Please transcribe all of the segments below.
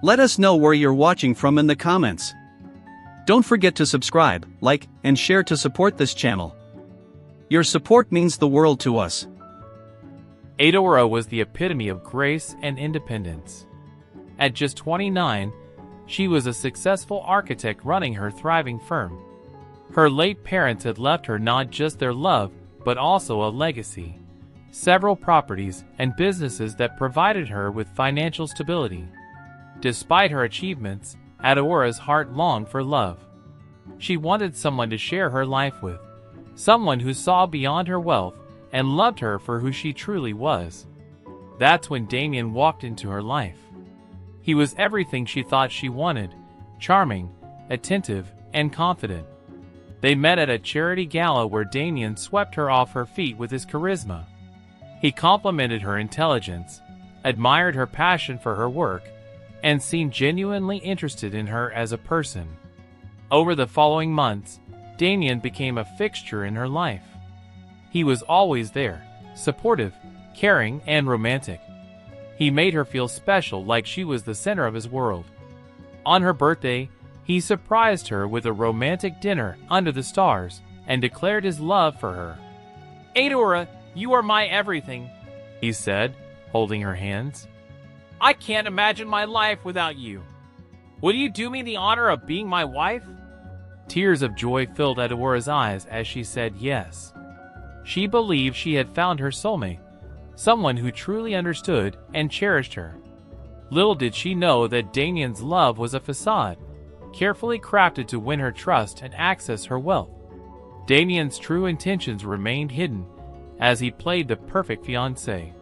Let us know where you're watching from in the comments. Don't forget to subscribe, like, and share to support this channel. Your support means the world to us. Adaora was the epitome of grace and independence. At just 29, she was a successful architect running her thriving firm. Her late parents had left her not just their love, but also a legacy. Several properties and businesses that provided her with financial stability. Despite her achievements, Adaora's heart longed for love. She wanted someone to share her life with, someone who saw beyond her wealth and loved her for who she truly was. That's when Damian walked into her life. He was everything she thought she wanted: charming, attentive, and confident. They met at a charity gala where Damian swept her off her feet with his charisma. He complimented her intelligence, admired her passion for her work, and seemed genuinely interested in her as a person. Over the following months, Damian became a fixture in her life. He was always there, supportive, caring, and romantic. He made her feel special, like she was the center of his world. On her birthday, he surprised her with a romantic dinner under the stars and declared his love for her. "Adaora, you are my everything," he said, holding her hands. "I can't imagine my life without you. Will you do me the honor of being my wife?" Tears of joy filled Adaora's eyes as she said yes. She believed she had found her soulmate, someone who truly understood and cherished her. Little did she know that Damian's love was a facade, carefully crafted to win her trust and access her wealth. Damian's true intentions remained hidden as he played the perfect fiancé.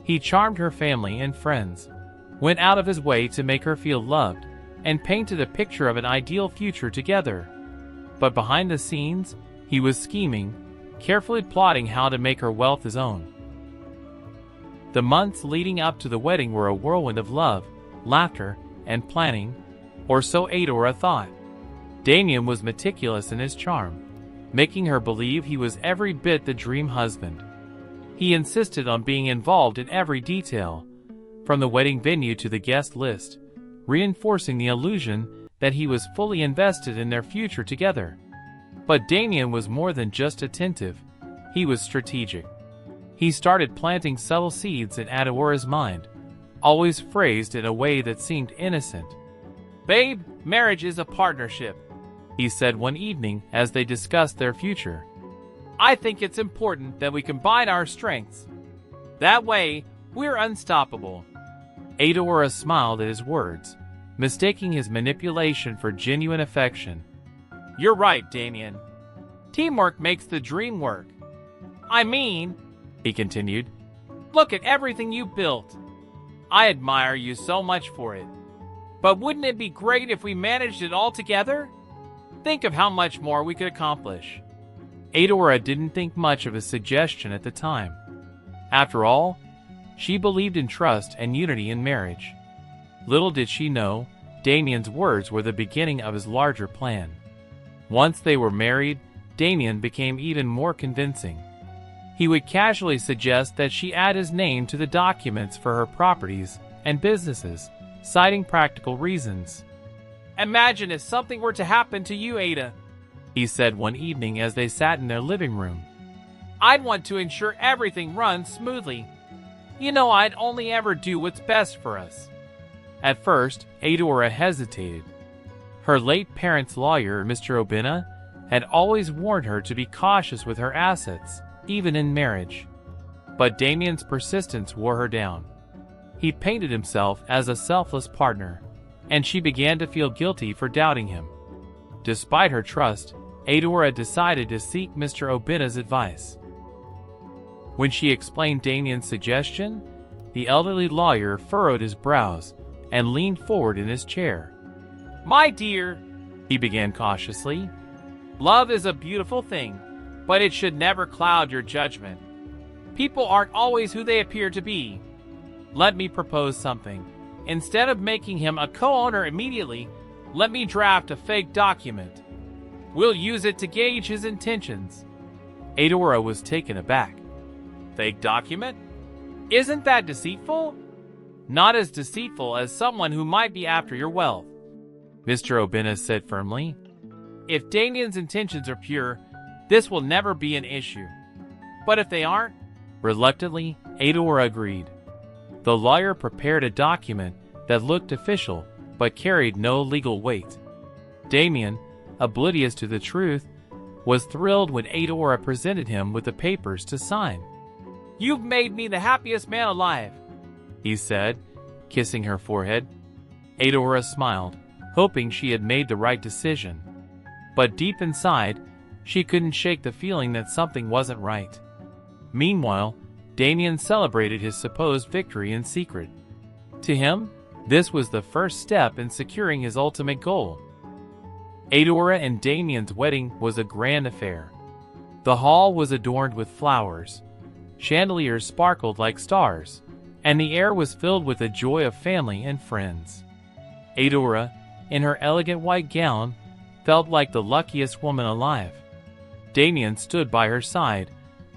He charmed her family and friends, went out of his way to make her feel loved, and painted a picture of an ideal future together. But behind the scenes, he was scheming, carefully plotting how to make her wealth his own. The months leading up to the wedding were a whirlwind of love, laughter, and planning, or so Adaora thought. Damian was meticulous in his charm, making her believe he was every bit the dream husband. He insisted on being involved in every detail, from the wedding venue to the guest list, reinforcing the illusion that he was fully invested in their future together. But Damian was more than just attentive. He was strategic. He started planting subtle seeds in Adaora's mind, always phrased in a way that seemed innocent. "Babe, marriage is a partnership," he said one evening as they discussed their future. "I think it's important that we combine our strengths. That way, we're unstoppable." Adaora smiled at his words, mistaking his manipulation for genuine affection. "You're right, Damian. Teamwork makes the dream work. I mean," he continued, "look at everything you built. I admire you so much for it. But wouldn't it be great if we managed it all together? Think of how much more we could accomplish." Adaora didn't think much of his suggestion at the time. After all, she believed in trust and unity in marriage. Little did she know, Damian's words were the beginning of his larger plan. Once they were married, Damian became even more convincing. He would casually suggest that she add his name to the documents for her properties and businesses, citing practical reasons. "Imagine if something were to happen to you, Ada," he said one evening as they sat in their living room. "I'd want to ensure everything runs smoothly. You know, I'd only ever do what's best for us." At first, Adaora hesitated. Her late parents' lawyer, Mr. Obina, had always warned her to be cautious with her assets, even in marriage. But Damian's persistence wore her down. He painted himself as a selfless partner, and she began to feel guilty for doubting him. Despite her trust, Adaora decided to seek Mr. Obina's advice. When she explained Damian's suggestion, the elderly lawyer furrowed his brows and leaned forward in his chair. "My dear," he began cautiously, "love is a beautiful thing, but it should never cloud your judgment. People aren't always who they appear to be. Let me propose something. Instead of making him a co-owner immediately, let me draft a fake document. We'll use it to gauge his intentions." Adaora was taken aback. "Fake document? Isn't that deceitful?" not as deceitful as someone who might be after your wealth," Mr. Obenez said firmly. "If Damian's intentions are pure, this will never be an issue. But if they aren't," reluctantly, Adaora agreed. The lawyer prepared a document that looked official but carried no legal weight. Damian, oblivious to the truth, was thrilled when Adaora presented him with the papers to sign. "You've made me the happiest man alive," he said, kissing her forehead. Adaora smiled, hoping she had made the right decision. But deep inside, she couldn't shake the feeling that something wasn't right. Meanwhile, Damian celebrated his supposed victory in secret. To him, this was the first step in securing his ultimate goal. Adaora and Damian's wedding was a grand affair. The hall was adorned with flowers, chandeliers sparkled like stars, and the air was filled with the joy of family and friends. Adaora, in her elegant white gown, felt like the luckiest woman alive. Damian stood by her side,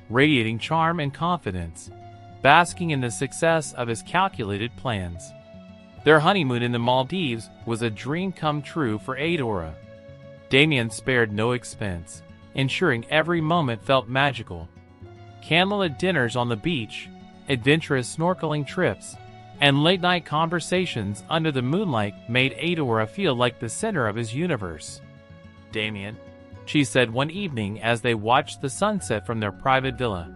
radiating charm and confidence, basking in the success of his calculated plans. Their honeymoon in the Maldives was a dream come true for Adaora. Damian spared no expense, ensuring every moment felt magical. Candlelit dinners on the beach, adventurous snorkeling trips, and late-night conversations under the moonlight made Adaora feel like the center of his universe. "Damian," she said one evening as they watched the sunset from their private villa,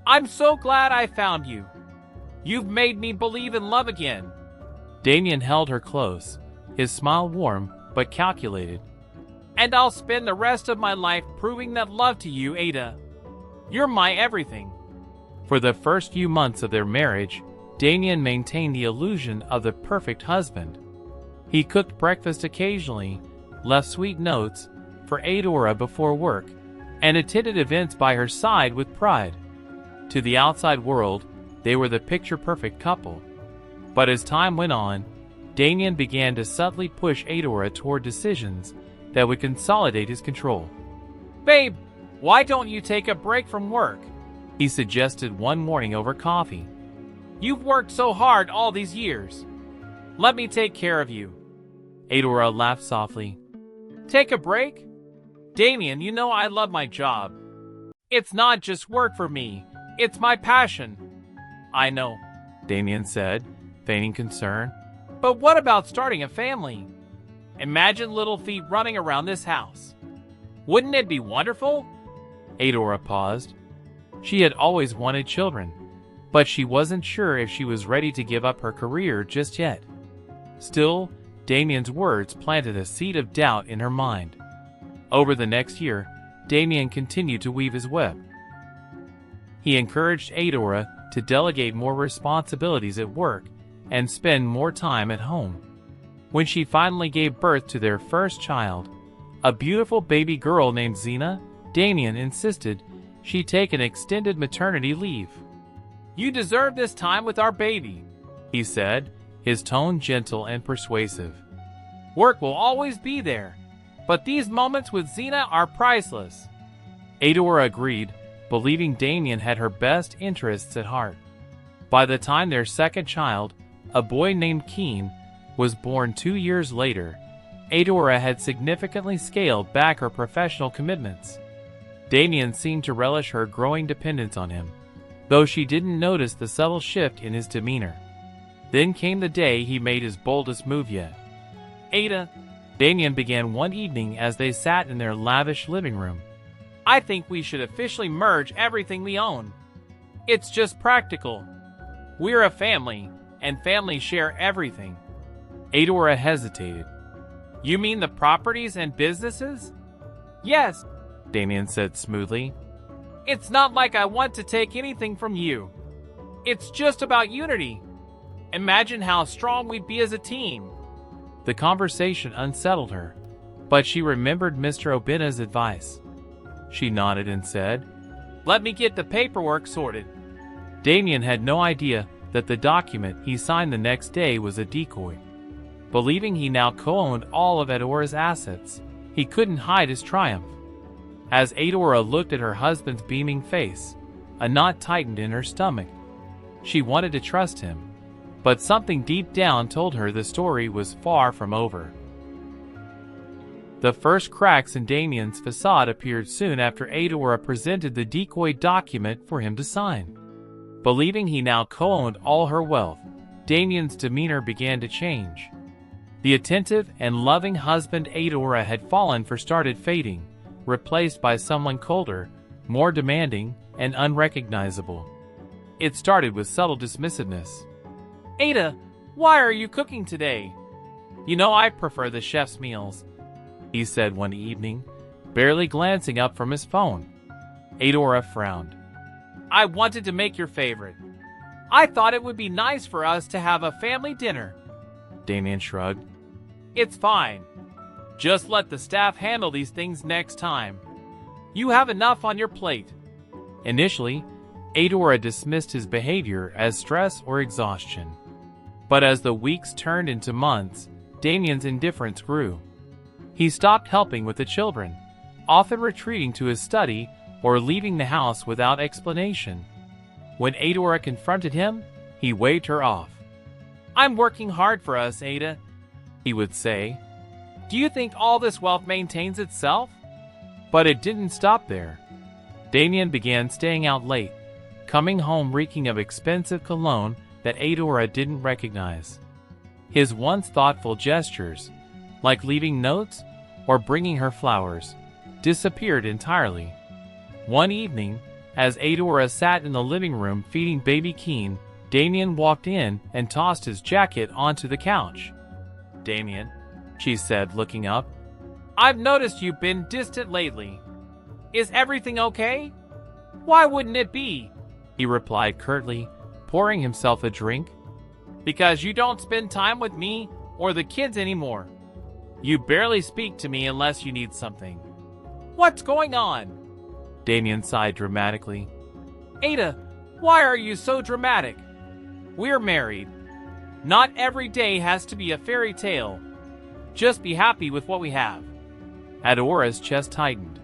"I'm so glad I found you. You've made me believe in love again." Damian held her close, his smile warm but calculated. "And I'll spend the rest of my life proving that love to you, Ada. You're my everything." For the first few months of their marriage, Damian maintained the illusion of the perfect husband. He cooked breakfast occasionally, left sweet notes for Adaora before work, and attended events by her side with pride. To the outside world, they were the picture-perfect couple. But as time went on, Damian began to subtly push Adaora toward decisions that would consolidate his control. "Babe, why don't you take a break from work?" he suggested one morning over coffee. "You've worked so hard all these years. Let me take care of you." Adaora laughed softly. "Take a break? Damian, you know I love my job. It's not just work for me, it's my passion." "I know," Damian said, feigning concern. "But what about starting a family? Imagine little feet running around this house. Wouldn't it be wonderful?" Adaora paused. She had always wanted children, but she wasn't sure if she was ready to give up her career just yet. Still, Damian's words planted a seed of doubt in her mind. Over the next year, Damian continued to weave his web. He encouraged Adaora to delegate more responsibilities at work and spend more time at home. When she finally gave birth to their first child, a beautiful baby girl named Zena, Damian insisted she take an extended maternity leave. "You deserve this time with our baby," he said, his tone gentle and persuasive. "Work will always be there, but these moments with Zena are priceless." Adaora agreed, believing Damian had her best interests at heart. By the time their second child, a boy named Keen, was born 2 years later, Adaora had significantly scaled back her professional commitments. Damian seemed to relish her growing dependence on him, though she didn't notice the subtle shift in his demeanor. Then came the day he made his boldest move yet. "Ada," Damian began one evening as they sat in their lavish living room, "I think we should officially merge everything we own. It's just practical. We're a family, and families share everything." Adaora hesitated. "You mean the properties and businesses?" "Yes," Damian said smoothly. "It's not like I want to take anything from you. It's just about unity. Imagine how strong we'd be as a team." The conversation unsettled her, but she remembered Mr. Obenez's advice. She nodded and said, "Let me get the paperwork sorted." Damian had no idea that the document he signed the next day was a decoy. Believing he now co-owned all of Adaora's assets, he couldn't hide his triumph. As Adaora looked at her husband's beaming face, a knot tightened in her stomach. She wanted to trust him, but something deep down told her the story was far from over. The first cracks in Damian's facade appeared soon after Adaora presented the decoy document for him to sign. Believing he now co-owned all her wealth, Damian's demeanor began to change. The attentive and loving husband Adaora had fallen for started fading, replaced by someone colder, more demanding, and unrecognizable. It started with subtle dismissiveness. "Ada, why are you cooking today? You know I prefer the chef's meals," he said one evening, barely glancing up from his phone. Adaora frowned. "I wanted to make your favorite. I thought it would be nice for us to have a family dinner." Damian shrugged. "It's fine. Just let the staff handle these things next time. You have enough on your plate." Initially, Adaora dismissed his behavior as stress or exhaustion. But as the weeks turned into months, Damian's indifference grew. He stopped helping with the children, often retreating to his study or leaving the house without explanation. When Adaora confronted him, he waved her off. "I'm working hard for us, Ada," he would say. "Do you think all this wealth maintains itself?" But it didn't stop there. Damian began staying out late, coming home reeking of expensive cologne that Adaora didn't recognize. His once thoughtful gestures, like leaving notes or bringing her flowers, disappeared entirely. One evening, as Adaora sat in the living room feeding baby Keen, Damian walked in and tossed his jacket onto the couch. "Damian," she said, looking up, "I've noticed you've been distant lately. Is everything okay?" "Why wouldn't it be?" he replied curtly, pouring himself a drink. "Because you don't spend time with me or the kids anymore. You barely speak to me unless you need something." "What's going on?" Damian sighed dramatically. "Ada, why are you so dramatic? We're married. Not every day has to be a fairy tale. Just be happy with what we have." Adaora's chest tightened.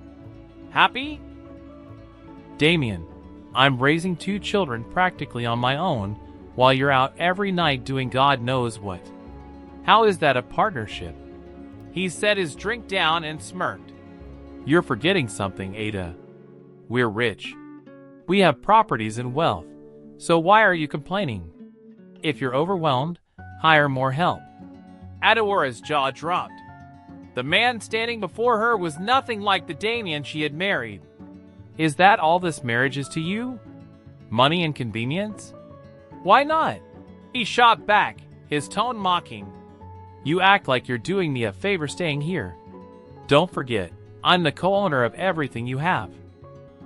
"Happy?" "Damian, I'm raising 2 children practically on my own while you're out every night doing God knows what. How is that a partnership?" He set his drink down and smirked. "You're forgetting something, Ada. We're rich. We have properties and wealth, so why are you complaining? If you're overwhelmed, hire more help." Adaora's jaw dropped. The man standing before her was nothing like the Damian she had married. "Is that all this marriage is to you? Money and convenience?" "Why not?" He shot back, his tone mocking. "You act like you're doing me a favor staying here. Don't forget, I'm the co-owner of everything you have.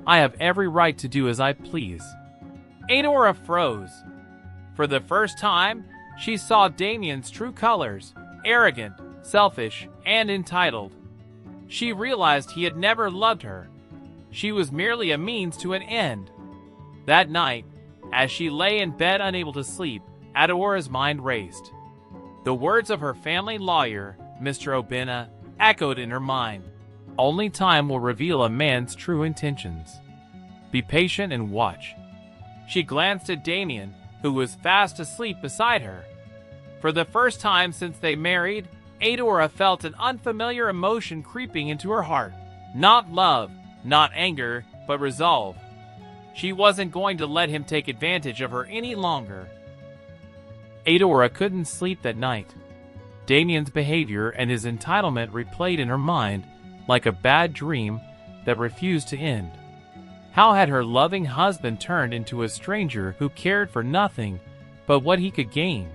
I have every right to do as I please." Adaora froze. For the first time, she saw Damian's true colors: arrogant, selfish, and entitled. She realized he had never loved her. She was merely a means to an end. That night, as she lay in bed unable to sleep, Adaora's mind raced. The words of her family lawyer, Mr. Obina, echoed in her mind. Only time will reveal a man's true intentions. Be patient and watch. She glanced at Damian, who was fast asleep beside her. For the first time since they married, Adaora felt an unfamiliar emotion creeping into her heart. Not love, not anger, but resolve. She wasn't going to let him take advantage of her any longer. Adaora couldn't sleep that night. Damian's behavior and his entitlement replayed in her mind like a bad dream that refused to end. How had her loving husband turned into a stranger who cared for nothing but what he could gain?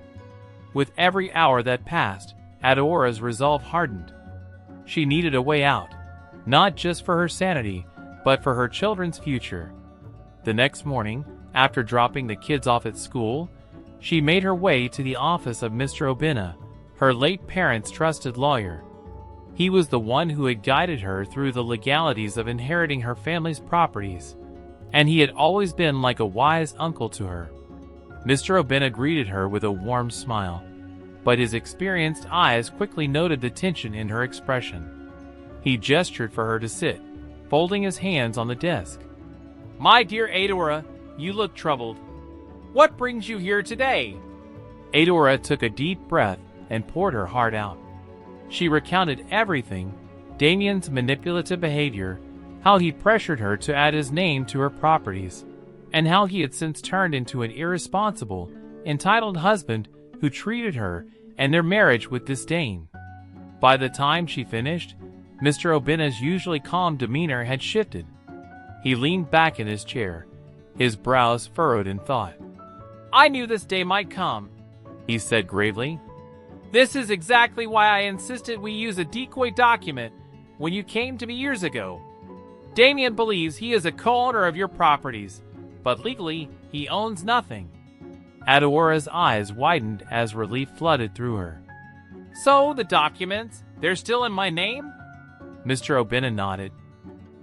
With every hour that passed, Adaora's resolve hardened. She needed a way out, not just for her sanity, but for her children's future. The next morning, after dropping the kids off at school, she made her way to the office of Mr. Obina, her late parents' trusted lawyer. He was the one who had guided her through the legalities of inheriting her family's properties, and he had always been like a wise uncle to her. Mr. Obina greeted her with a warm smile, but his experienced eyes quickly noted the tension in her expression. He gestured for her to sit, folding his hands on the desk. "My dear Adaora, you look troubled. What brings you here today?" Adaora took a deep breath and poured her heart out. She recounted everything: Damian's manipulative behavior, how he pressured her to add his name to her properties, and how he had since turned into an irresponsible, entitled husband who treated her and their marriage with disdain. By the time she finished, Mr. Obena's usually calm demeanor had shifted. He leaned back in his chair, his brows furrowed in thought. "I knew this day might come," he said gravely. "This is exactly why I insisted we use a decoy document when you came to me years ago. Damian believes he is a co-owner of your properties, but legally he owns nothing." Adaora's eyes widened as relief flooded through her. "So the documents, they're still in my name?" Mr. Obena nodded.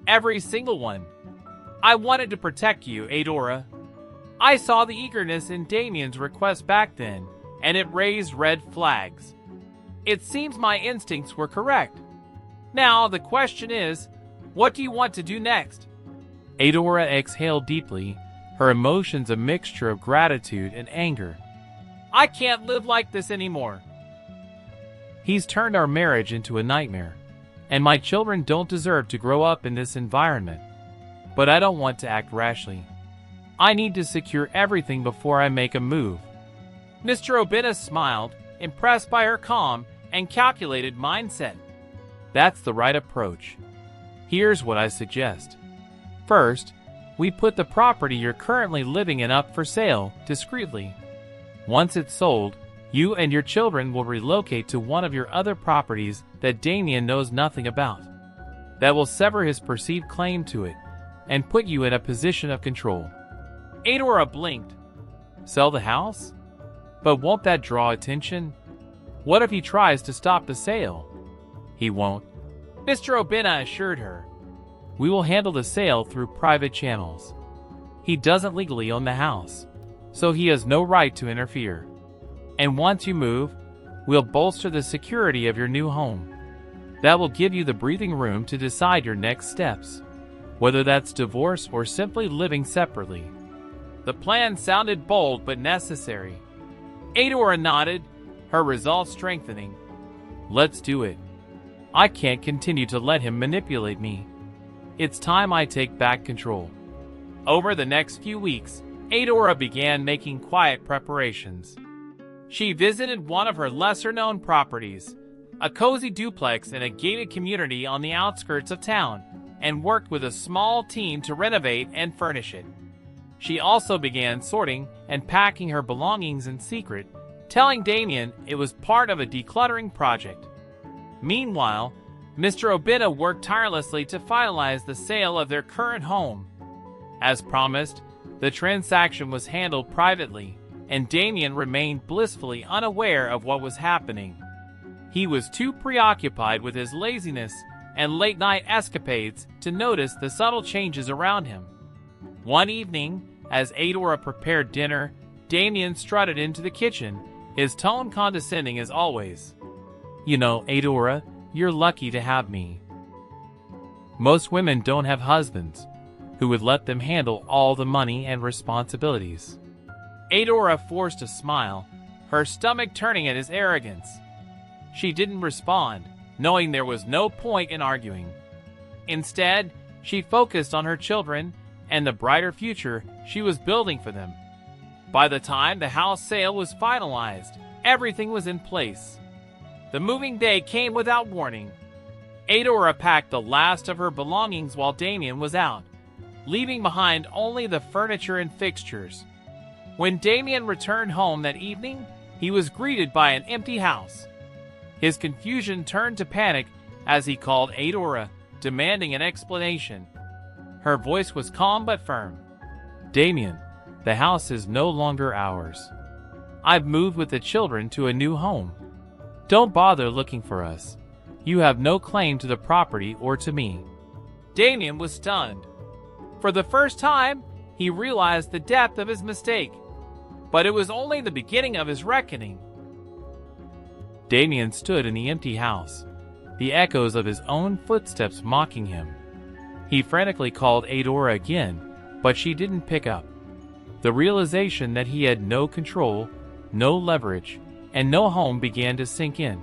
"Every single one. I wanted to protect you, Adaora. I saw the eagerness in Damian's request back then, and it raised red flags. It seems my instincts were correct. Now the question is, what do you want to do next?" Adaora exhaled deeply, her emotions a mixture of gratitude and anger. "I can't live like this anymore. He's turned our marriage into a nightmare, and my children don't deserve to grow up in this environment. But I don't want to act rashly. I need to secure everything before I make a move." Mr. Obena smiled, impressed by her calm and calculated mindset. "That's the right approach. Here's what I suggest. First, we put the property you're currently living in up for sale discreetly. Once it's sold, you and your children will relocate to one of your other properties that Damian knows nothing about. That will sever his perceived claim to it and put you in a position of control." Adaora blinked. "Sell the house? But won't that draw attention? What if he tries to stop the sale?" "He won't," Mr. Obena assured her. "We will handle the sale through private channels. He doesn't legally own the house, so he has no right to interfere. And once you move, we'll bolster the security of your new home. That will give you the breathing room to decide your next steps, whether that's divorce or simply living separately." The plan sounded bold but necessary. Adaora nodded, her resolve strengthening. "Let's do it. I can't continue to let him manipulate me. It's time I take back control." Over the next few weeks, Adaora began making quiet preparations. She visited one of her lesser-known properties, a cozy duplex in a gated community on the outskirts of town, and worked with a small team to renovate and furnish it. She also began sorting and packing her belongings in secret, telling Damian it was part of a decluttering project. Meanwhile, Mr. Obena worked tirelessly to finalize the sale of their current home. As promised, the transaction was handled privately, and Damian remained blissfully unaware of what was happening. He was too preoccupied with his laziness and late-night escapades to notice the subtle changes around him. One evening, as Adaora prepared dinner, Damian strutted into the kitchen, his tone condescending as always. "You know, Adaora, you're lucky to have me. Most women don't have husbands who would let them handle all the money and responsibilities." Adaora forced a smile, her stomach turning at his arrogance. She didn't respond, knowing there was no point in arguing. Instead, she focused on her children and the brighter future she was building for them. By the time the house sale was finalized, everything was in place. The moving day came without warning. Adaora packed the last of her belongings while Damian was out, leaving behind only the furniture and fixtures. When Damian returned home that evening, he was greeted by an empty house. His confusion turned to panic as he called Adaora, demanding an explanation. Her voice was calm but firm. "Damian, the house is no longer ours. I've moved with the children to a new home. Don't bother looking for us. You have no claim to the property or to me." Damian was stunned. For the first time, he realized the depth of his mistake. But it was only the beginning of his reckoning. Damian stood in the empty house, the echoes of his own footsteps mocking him. He frantically called Adaora again, but she didn't pick up. The realization that he had no control, no leverage, and no home began to sink in.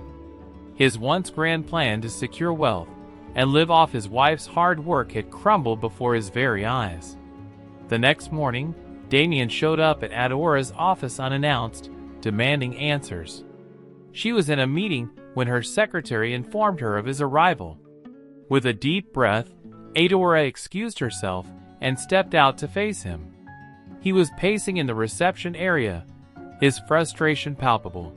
His once grand plan to secure wealth and live off his wife's hard work had crumbled before his very eyes. The next morning, Damian showed up at Adaora's office unannounced, demanding answers. She was in a meeting when her secretary informed her of his arrival. With a deep breath, Adaora excused herself and stepped out to face him. He was pacing in the reception area, his frustration palpable.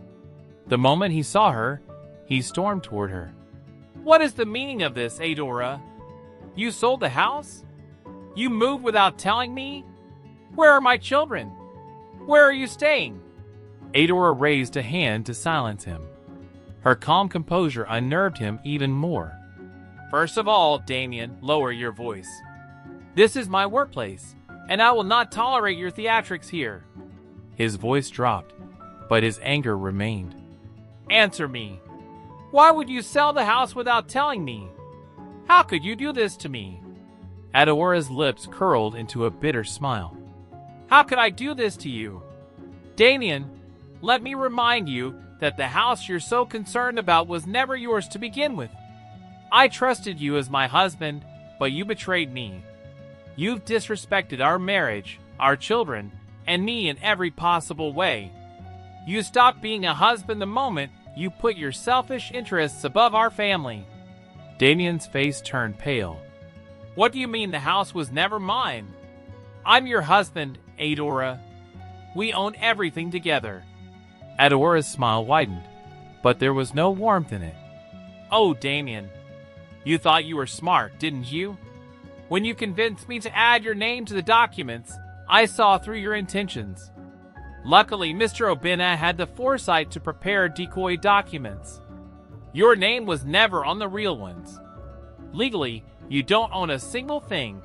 The moment he saw her, he stormed toward her. "What is the meaning of this, Adaora? You sold the house? You moved without telling me? Where are my children? Where are you staying?" Adaora raised a hand to silence him. Her calm composure unnerved him even more. "First of all, Damian, lower your voice. This is my workplace, and I will not tolerate your theatrics here." His voice dropped, but his anger remained. "Answer me. Why would you sell the house without telling me? How could you do this to me?" Adaora's lips curled into a bitter smile. "How could I do this to you? Damian, let me remind you that the house you're so concerned about was never yours to begin with. I trusted you as my husband, but you betrayed me. You've disrespected our marriage, our children, and me in every possible way. You stopped being a husband the moment you put your selfish interests above our family." Damian's face turned pale. "What do you mean the house was never mine? I'm your husband, Adaora. We own everything together." Adaora's smile widened, but there was no warmth in it. "Oh, Damian, you thought you were smart, didn't you? When you convinced me to add your name to the documents, I saw through your intentions. Luckily, Mr. Obina had the foresight to prepare decoy documents. Your name was never on the real ones. Legally, you don't own a single thing."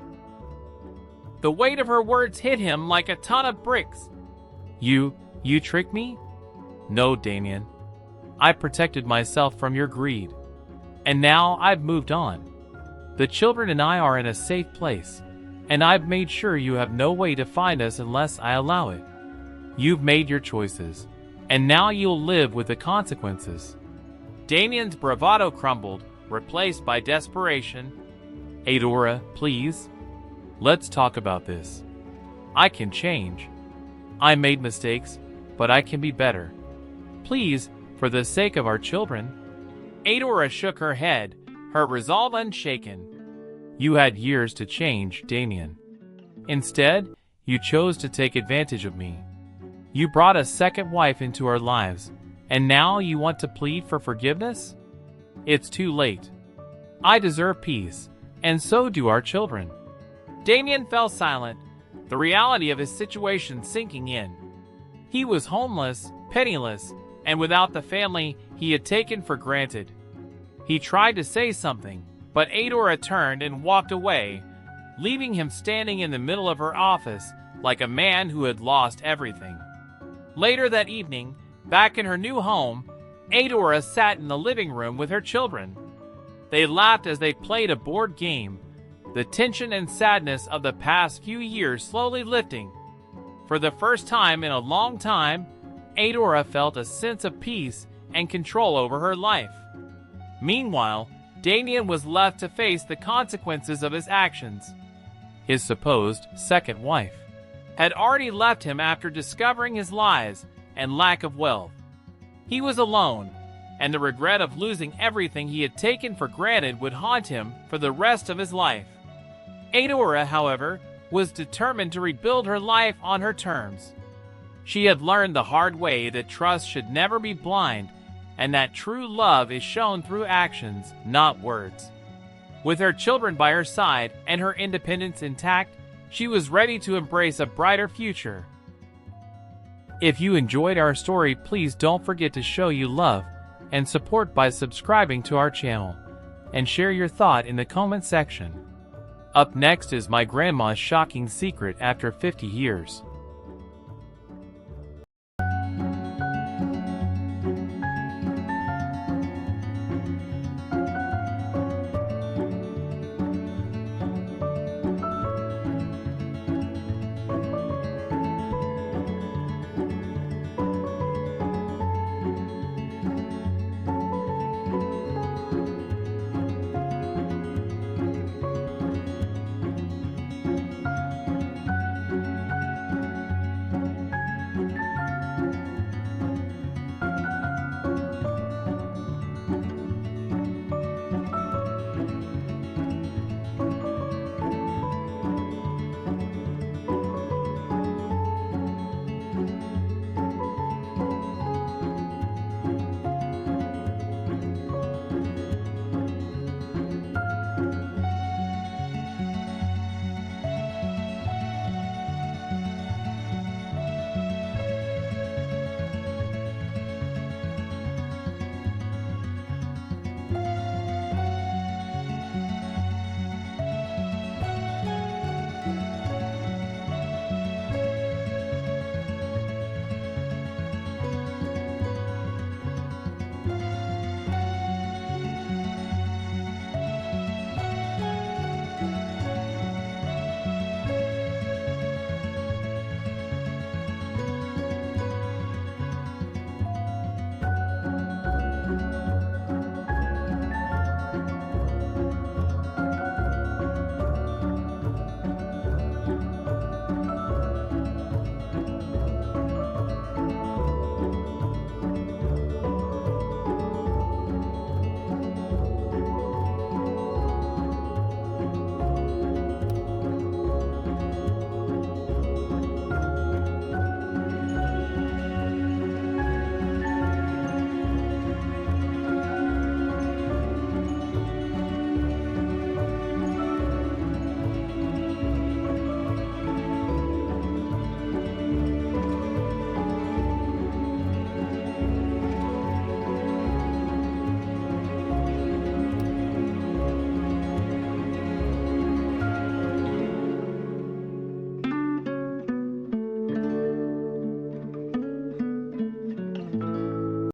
The weight of her words hit him like a ton of bricks. You tricked me?" "No, Damian. I protected myself from your greed. And now I've moved on. The children and I are in a safe place, and I've made sure you have no way to find us unless I allow it. You've made your choices, and now you'll live with the consequences." Damian's bravado crumbled, replaced by desperation. "Adaora, please. Let's talk about this. I can change. I made mistakes, but I can be better. Please, for the sake of our children." Adaora shook her head, her resolve unshaken. "You had years to change, Damian. Instead, you chose to take advantage of me. You brought a second wife into our lives, and now you want to plead for forgiveness? It's too late. I deserve peace, and so do our children." Damian fell silent, the reality of his situation sinking in. He was homeless, penniless, and without the family he had taken for granted. He tried to say something, but Adaora turned and walked away, leaving him standing in the middle of her office like a man who had lost everything. Later that evening, back in her new home, Adaora sat in the living room with her children. They laughed as they played a board game, the tension and sadness of the past few years slowly lifting. For the first time in a long time, Adaora felt a sense of peace and control over her life. Meanwhile, Damian was left to face the consequences of his actions. His supposed second wife had already left him after discovering his lies and lack of wealth. He was alone, and the regret of losing everything he had taken for granted would haunt him for the rest of his life. Adaora, however, was determined to rebuild her life on her terms. She had learned the hard way that trust should never be blind, and that true love is shown through actions, not words. With her children by her side and her independence intact, she was ready to embrace a brighter future. If you enjoyed our story, please don't forget to show you love and support by subscribing to our channel, and share your thought in the comment section. Up next is my grandma's shocking secret after 50 years.